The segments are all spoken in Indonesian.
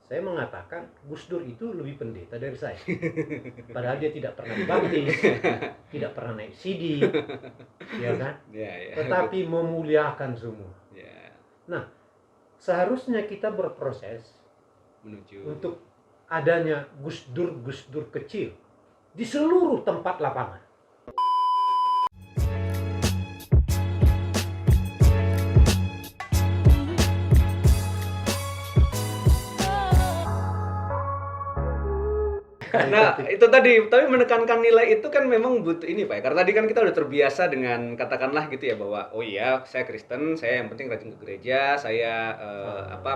saya mengatakan Gus Dur itu lebih pendeta dari saya. Padahal dia tidak pernah dibaptis, tidak pernah naik CD, ya kan? Tetapi memuliakan semua. Nah, seharusnya kita berproses menuju untuk adanya Gus Dur kecil di seluruh tempat lapangan. Nah, itu tadi, tapi menekankan nilai itu kan memang butuh ini Pak ya. Karena tadi kan kita udah terbiasa dengan katakanlah gitu ya bahwa oh iya, saya Kristen, saya yang penting rajin ke gereja, saya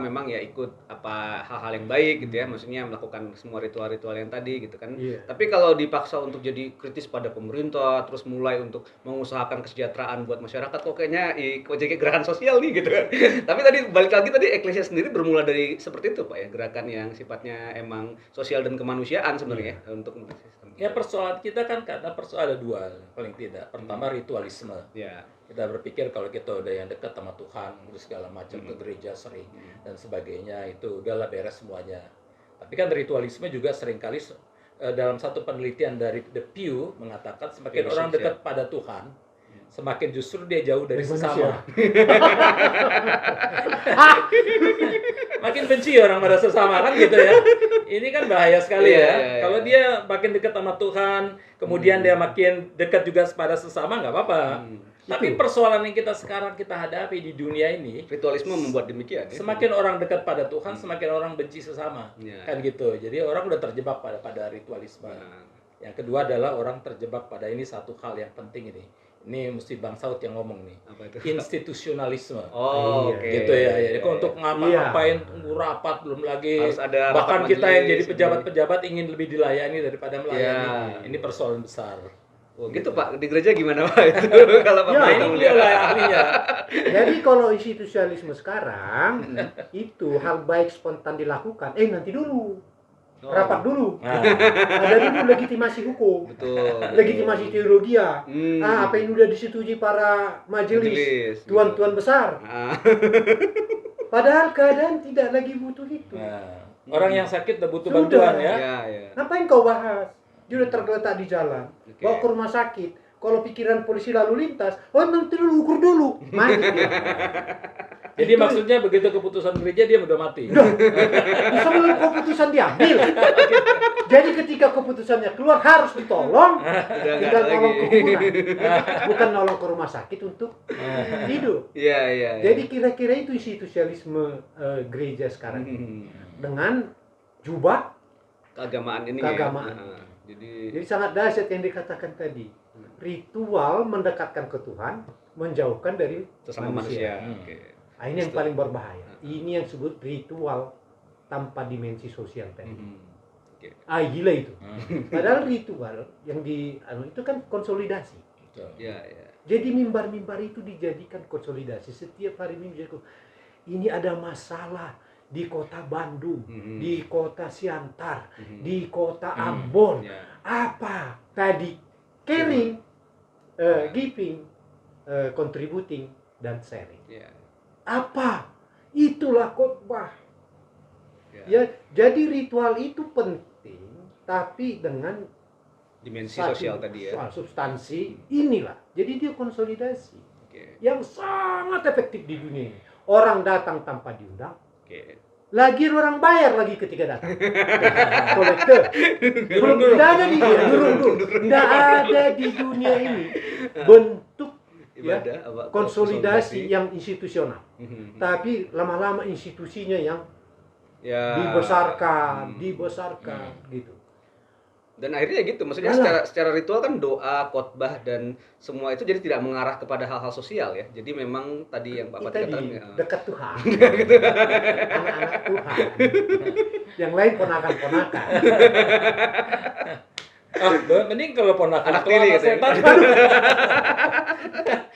memang ya ikut hal-hal yang baik gitu ya. Maksudnya melakukan semua ritual-ritual yang tadi gitu kan. Tapi kalau dipaksa untuk jadi kritis pada pemerintah, terus mulai untuk mengusahakan kesejahteraan buat masyarakat, kok kayaknya kok jadi gerakan sosial nih gitu kan. Tapi tadi balik lagi tadi Eklesia sendiri bermula dari seperti itu Pak ya, gerakan yang sifatnya emang sosial dan kemanusiaan sebenarnya untuk sistem. Ya, persoalan kita kan karena persoalan ada dua paling tidak. Pertama ritualisme. Kita berpikir kalau kita udah yang dekat sama Tuhan, terus segala macam ke gereja sering dan sebagainya, itu udahlah beres semuanya. Tapi kan ritualisme juga seringkali dalam satu penelitian dari The Pew mengatakan semakin orang dekat pada Tuhan, semakin justru dia jauh dari sesama. Makin benci orang pada sesama kan gitu ya. Ini kan bahaya sekali ya. Kalau dia makin dekat sama Tuhan, kemudian dia makin dekat juga pada sesama, nggak apa-apa. Tapi persoalan yang sekarang kita hadapi di dunia ini, ritualisme membuat demikian ya. Semakin orang dekat pada Tuhan, semakin orang benci sesama. Kan gitu. Jadi orang udah terjebak pada ritualisme. Yang kedua adalah orang terjebak pada ini satu hal yang penting ini. Ini mesti Bang Saud yang ngomong nih. Institusionalisme. Gitu ya. Jadi untuk ngapa-ngapain rapat belum lagi. Harus ada bahkan kita yang jadi pejabat-pejabat ingin lebih dilayani daripada melayani. Ini persoalan besar. Oh gitu Pak, di gereja gimana Pak itu? Kalau Pak ini dia lah ahlinya. Jadi kalau institusionalisme sekarang itu hal baik spontan dilakukan. Nanti dulu. Rapat dulu. Ada dulu legitimasi hukum. Betul. Legitimasi teologi ya. Apa yang sudah disetujui para majelis tuan-tuan besar. Padahal keadaan tidak lagi butuh itu. Orang yang sakit udah butuh bantuan ya. Ngapain kau bahas? Dia udah tergeletak di jalan. Bawa ke rumah sakit. Kalau pikiran polisi lalu lintas, nanti dulu ukur dulu. Mati dia. Jadi maksudnya begitu keputusan gereja dia udah mati. Sebelum keputusan diambil. Jadi ketika keputusannya keluar harus ditolong. Tinggal tolong ke kuburan. Bukan nolong ke rumah sakit untuk hidup. Jadi kira-kira itu institusionalisme gereja sekarang ini. Dengan jubah keagamaan ini. Jadi sangat dahsyat yang dikatakan tadi. Ritual mendekatkan ke Tuhan, menjauhkan dari sesama manusia. Ini yang paling berbahaya. Ini yang disebut ritual tanpa dimensi sosial tadi. Gila itu. Padahal ritual yang itu kan konsolidasi. Jadi mimbar-mimbar itu dijadikan konsolidasi. Setiap hari minggu ini ada masalah di kota Bandung, di kota Siantar, di kota Ambon. Apa tadi? Caring, giving, contributing, dan sharing. Apa? Itulah khotbah. Jadi ritual itu penting, tapi dengan dimensi sosial tadi ya. Substansi inilah. Jadi dia konsolidasi yang sangat efektif di dunia ini. Orang datang tanpa diundang. Lagi orang bayar lagi ketika datang. Kolektor. Belum ada di tidak ada di dunia ini bentuk konsolidasi yang institusional. Tapi lama-lama institusinya yang dibesarkan gitu. Dan akhirnya gitu, maksudnya secara ritual kan doa, khotbah dan semua itu jadi tidak mengarah kepada hal-hal sosial ya. Jadi memang tadi yang Bapak katakan dekat Tuhan. Anak-anak Tuhan. Yang lain ponakan-ponakan. Mending kalau ponakan anak tiri setan.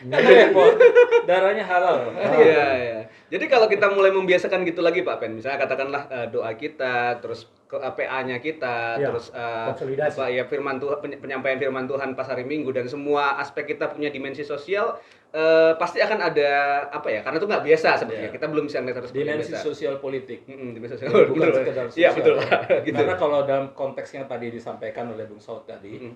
Karena repot. Darahnya halal. Jadi kalau kita mulai membiasakan gitu lagi Pak Pen, misalnya katakanlah doa kita, terus PA-nya kita, Ya, terus konsolidasi. apa ya firman Tuhan, penyampaian firman Tuhan pas hari Minggu dan semua aspek kita punya dimensi sosial, pasti akan ada apa ya? Karena itu nggak biasa sebenarnya. Iya. Kita belum bisa ngeliat harus Dimensi sosial politik. dimensi sosial. Ya, bukan sekedar sosial. Iya betul. Gitu. Karena kalau dalam konteks yang tadi disampaikan oleh Bung Saud tadi,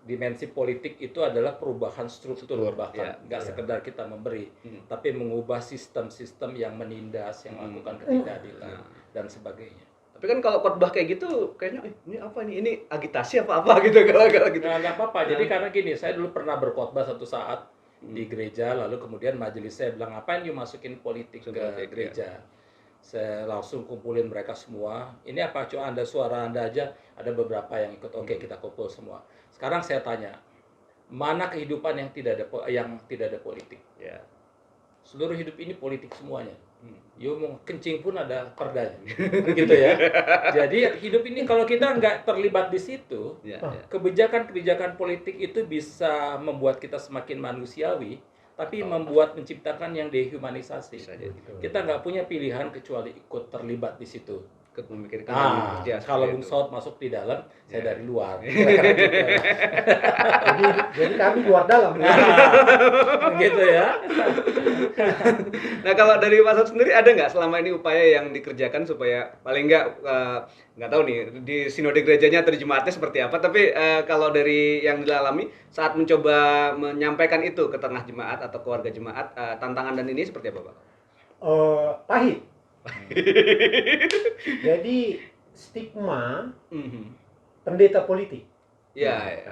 dimensi politik itu adalah perubahan struktur bahkan nggak sekedar kita memberi, tapi mengubah sistem-sistem yang menindas, yang melakukan ketidakadilan dan sebagainya. Tapi kan kalau khotbah kayak gitu, kayaknya ini apa nih? Ini agitasi apa gitu kalau gitu. Nah, nggak apa-apa. Jadi karena gini, saya dulu pernah berkhotbah satu saat di gereja, lalu kemudian majelis saya bilang, ngapain you masukin politik ke gereja? Saya langsung kumpulin mereka semua. Ini apa? Cuma suara Anda aja. Ada beberapa yang ikut. Oke, kita kumpul semua. Sekarang saya tanya, mana kehidupan yang tidak ada politik? Ya. Seluruh hidup ini politik semuanya. You mau kencing pun ada perdanya, gitu ya. Jadi hidup ini kalau kita nggak terlibat di situ, kebijakan-kebijakan politik itu bisa membuat kita semakin manusiawi, tapi menciptakan yang dehumanisasi. Kita nggak punya pilihan kecuali ikut terlibat di situ. Memikirkan kalau Bung Saud masuk di dalam, saya dari luar. jadi kami luar dalam. Gitu ya. Nah kalau dari Pak Saud sendiri ada nggak selama ini upaya yang dikerjakan supaya paling nggak tahu nih di sinode gerejanya atau di jemaatnya seperti apa, tapi kalau dari yang dialami saat mencoba menyampaikan itu ke tengah jemaat atau keluarga jemaat, tantangan dan ini seperti apa Pak? Pahit. Jadi stigma pendeta politik. Ya.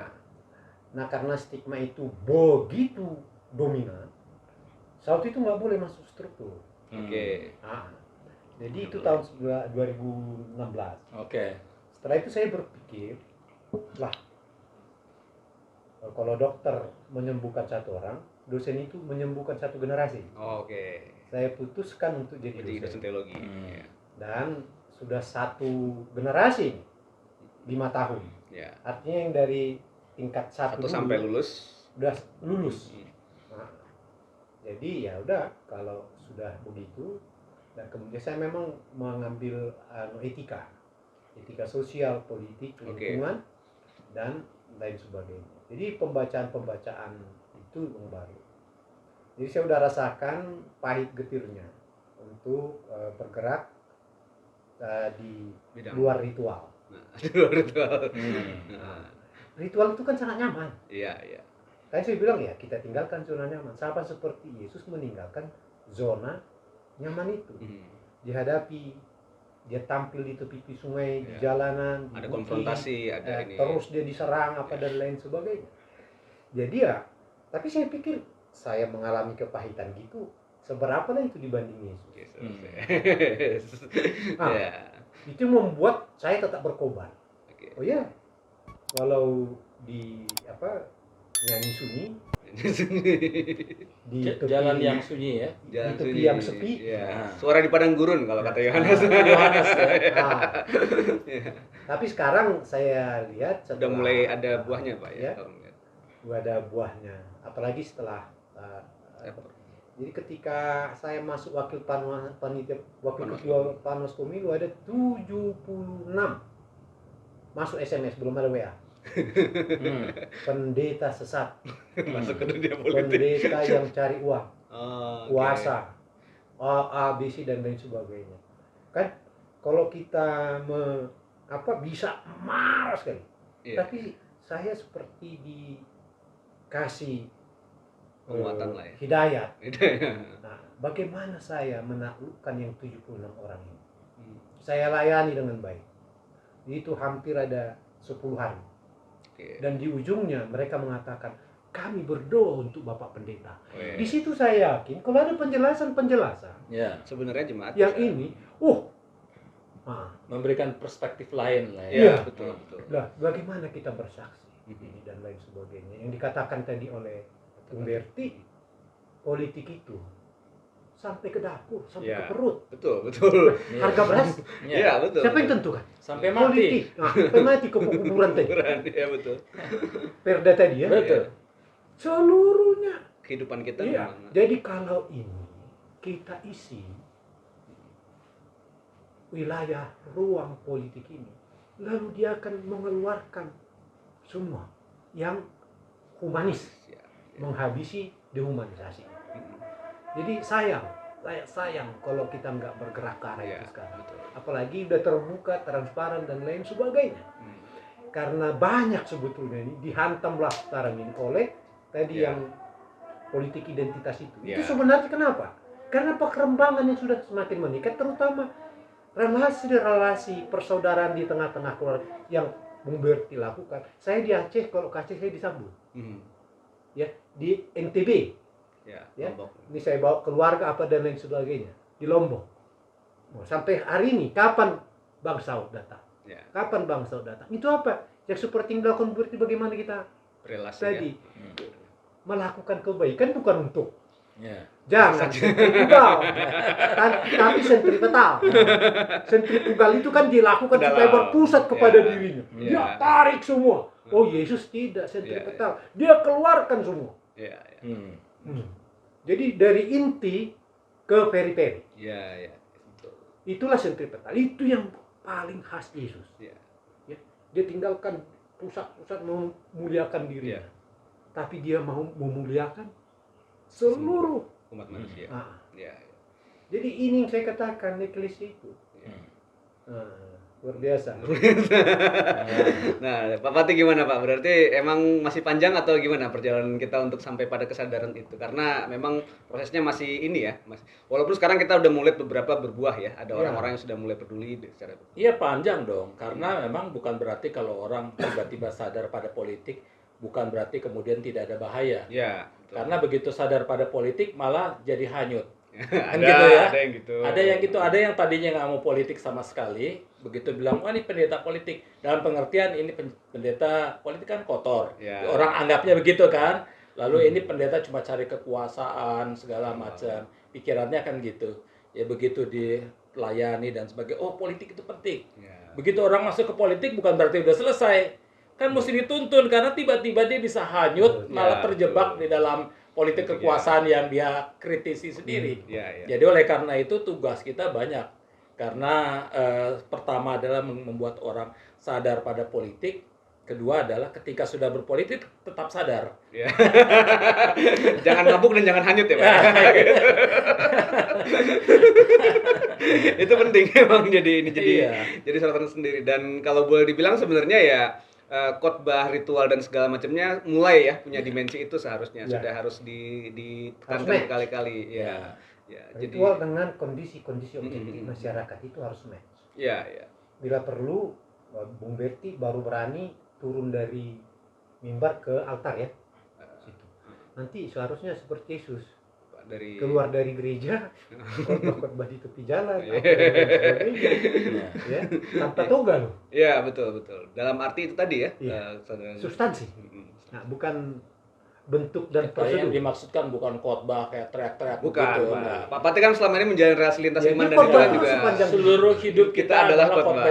Nah karena stigma itu begitu dominan, Saud itu nggak boleh masuk struktur. Oke. Jadi itu tahun 2016. Oke. Setelah itu saya berpikir, lah kalau dokter menyembuhkan satu orang, dosen itu menyembuhkan satu generasi. Oke. Saya putuskan untuk jadi dosen teologi. Dan sudah satu generasi 5 tahun. Ya. Artinya yang dari tingkat 1 sampai lulus udah lulus. Nah, jadi ya udah kalau sudah begitu, dan kemudian saya memang mengambil etika sosial, politik, lingkungan dan lain sebagainya. Jadi pembacaan itu yang baru. Jadi saya udah rasakan pahit getirnya untuk bergerak di luar ritual. Ritual itu kan sangat nyaman. Iya. Kan saya bilang ya, kita tinggalkan zona nyaman. Sama seperti Yesus meninggalkan zona nyaman itu. Dihadapi, dia tampil di tepi sungai, di jalanan, ada konfrontasi, ada ini. Terus dia diserang dan lain sebagainya. Jadi ya, tapi saya pikir saya mengalami kepahitan gitu, seberapa lah itu dibanding Yesus. Itu membuat saya tetap berkorban. Oh ya, kalau di nyanyi sunyi di jalan yang sunyi ya, di tepi yang sepi. Suara di padang gurun kalau kata Yohanes. Tapi sekarang saya lihat sudah mulai ada buahnya Pak ya. Ada buahnya, apalagi setelah jadi ketika saya masuk wakil ketua Panwas Pemilu ada 76 masuk SMS, belum ada WA. Pendeta sesat, masuk ke dunia politik, pendeta yang cari uang, kuasa, ABC dan lain sebagainya. Kan kalau kita bisa marah sekali, tapi saya seperti dikasih penguatan lah ya, hidayat. Nah, bagaimana saya menaklukkan yang 76 orang ini? Saya layani dengan baik. Itu hampir ada 10 hari. Dan di ujungnya mereka mengatakan, kami berdoa untuk Bapak Pendeta. Di situ saya yakin kalau ada penjelasan sebenarnya jemaat yang ini, memberikan perspektif lain lah ya. Betul. Lah, bagaimana kita bersaksi ini dan lain sebagainya. Yang dikatakan tadi oleh Bung Berti, politik itu sampai ke dapur, sampai ke perut. Betul. Harga beras. Iya, betul. Siapa yang tentukan? Sampai mati. Sampai mati ke kuburan tadi. Iya, betul. Perda tadi ya. Betul. Seluruhnya kehidupan kita memang. Jadi kalau ini kita isi wilayah ruang politik ini, lalu dia akan mengeluarkan semua yang humanis, menghabisi dehumanisasi. Jadi sayang kalau kita nggak bergerak ke arah itu sekarang. Apalagi udah terbuka, transparan dan lain sebagainya. Karena banyak sebetulnya ini dihantamlah sekarang ini oleh tadi yang politik identitas itu. Itu sebenarnya kenapa? Karena perkembangan yang sudah semakin meningkat, terutama relasi-relasi persaudaraan di tengah-tengah keluarga yang Bung Berti lakukan. Saya di Aceh, kalau ke Aceh saya disambut. Ya, di NTB. Ya, ini saya bawa keluarga apa dan lain sebagainya di Lombok. Sampai hari ini kapan Bang Saud datang? Kapan Bang Saud datang? Itu apa? Yang seperti yang dilakukan Berti, bagaimana kita relasi tadi melakukan kebaikan bukan untuk jangan sentrifugal, tapi sentripetal. Sentrifugal itu kan dilakukan supaya berpusat kepada dirinya. Dia tarik semua. Oh, Yesus tidak sentripetal. Dia keluarkan semua. Jadi dari inti ke periperi. Itulah sentripetal. Itu yang paling khas Yesus. Dia tinggalkan pusat-pusat memuliakan dirinya. Tapi dia mau memuliakan seluruh umat manusia. Jadi ini yang saya katakan eklesia itu. Luar biasa. Nah, Pak Pati gimana Pak? Berarti emang masih panjang atau gimana perjalanan kita untuk sampai pada kesadaran itu? Karena memang prosesnya masih ini ya, Mas. Walaupun sekarang kita udah mulai beberapa berbuah ya, ada orang-orang yang sudah mulai peduli secara. Iya, panjang dong. Karena memang bukan berarti kalau orang tiba-tiba sadar pada politik, bukan berarti kemudian tidak ada bahaya. Karena begitu sadar pada politik malah jadi hanyut. Kan gitu ya. Ada yang gitu. Ada yang tadinya nggak mau politik sama sekali, begitu bilang, wah ini pendeta politik. Dalam pengertian ini pendeta politik kan kotor. Orang anggapnya begitu kan. Lalu ini pendeta cuma cari kekuasaan segala macam. Pikirannya kan gitu. Ya begitu dilayani dan sebagainya. Oh, politik itu penting. Begitu orang masuk ke politik bukan berarti udah selesai. Kan mesti dituntun karena tiba-tiba dia bisa hanyut, malah terjebak di dalam politik kekuasaan yang dia kritisi sendiri. Jadi oleh karena itu tugas kita banyak. Karena pertama adalah membuat orang sadar pada politik. Kedua adalah ketika sudah berpolitik tetap sadar. Jangan mabuk dan jangan hanyut ya Pak. Itu penting emang jadi sorotan sendiri. Dan kalau boleh dibilang sebenarnya ya khotbah ritual dan segala macamnya mulai ya punya dimensi itu seharusnya sudah harus ditekankan berkali-kali ritual dengan kondisi-kondisi objektif masyarakat itu harus match. Bila perlu Bung Berti baru berani turun dari mimbar ke altar ya. Nanti seharusnya seperti Yesus keluar dari gereja, khotbah di tepi jalan, tanpa toga loh. Iya betul. Dalam arti itu tadi ya. Substansi. Nah, bukan bentuk dan prosedur. Yang dimaksudkan bukan khotbah kayak teriak-teriak bukan, gitu. Pak Pati kan selama ini menjalin relasi lintas iman dan itu kan juga seluruh hidup kita adalah khotbah.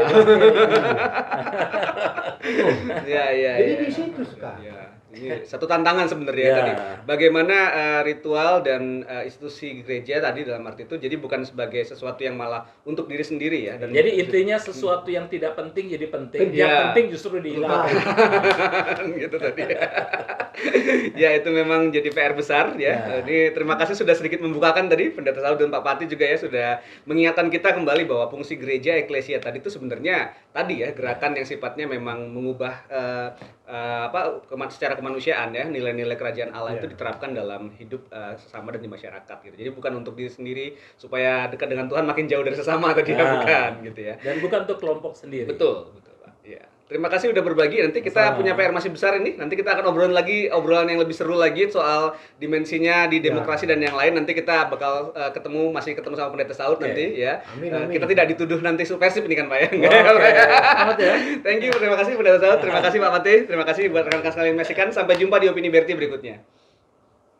Jadi di situ sekarang. Ini satu tantangan sebenarnya tadi. Bagaimana ritual dan institusi gereja tadi dalam arti itu jadi bukan sebagai sesuatu yang malah untuk diri sendiri ya. Dan jadi intinya sesuatu yang tidak penting jadi penting. Yang penting justru dihilangkan. Gitu tadi. Ya itu memang jadi PR besar ya. Ini terima kasih sudah sedikit membukakan tadi Pendeta Saud dan Pak Pati juga ya sudah mengingatkan kita kembali bahwa fungsi gereja eklesia tadi itu sebenarnya tadi ya gerakan yang sifatnya memang mengubah secara kemanusiaan ya nilai-nilai kerajaan Allah itu diterapkan dalam hidup sesama dan di masyarakat gitu. Jadi bukan untuk diri sendiri supaya dekat dengan Tuhan makin jauh dari sesama tadi bukan gitu ya. Dan bukan untuk kelompok sendiri. Betul Pak. Ya. Terima kasih udah berbagi. Nanti kita punya PR masih besar ini. Nanti kita akan obrolan yang lebih seru lagi soal dimensinya di demokrasi dan yang lain. Nanti kita bakal masih ketemu sama Pendeta Saud nanti ya. Amin. Kita tidak dituduh nanti subversif ini kan Pak ya. Thank you, terima kasih Pendeta Saud, terima kasih Pak Pati, terima kasih buat rekan-rekan sekalian yang menyaksikan. Sampai jumpa di Opini Berti berikutnya.